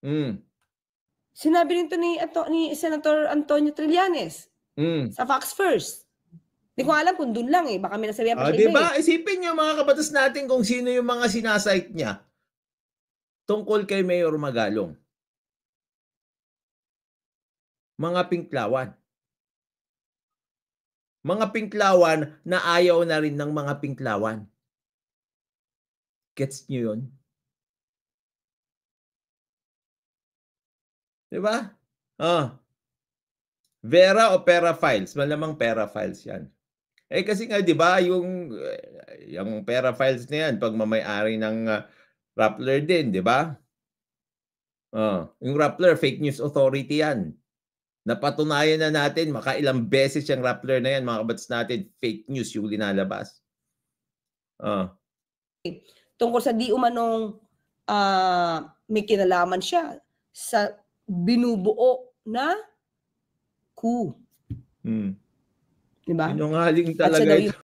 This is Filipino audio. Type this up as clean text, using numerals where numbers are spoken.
Hmm. Sinabi rin 'to ni Senator Antonio Trillanes Hmm. sa Fox First. Di ko alam kung dun lang, eh, baka may nasabihan pa sa 'Di iba, eh. ba? Isipin niyo mga kabatas natin kung sino yung mga sina-cite niya tungkol kay Mayor Magalong. Mga Pinklawan. Mga Pinklawan na ayaw na rin ng mga Pinklawan. Gets niyo yun? 'Di ba? Oh. Vera o Pera Files, malamang Pera Files 'yan. Eh, kasi nga 'di ba yung Pera Files na 'yan pagmamay-ari ng, Rappler din 'di ba? Oh, yung Rappler fake news authority 'yan. Napatunayan na natin makailang beses yang Rappler na 'yan mga kabatas natin, fake news yung linalabas. Oh. Tungkol sa di umanong, may kinalaman siya sa binubuo na coup. Hmm. Di ba? Sinungaling At siya talaga daw ito. yung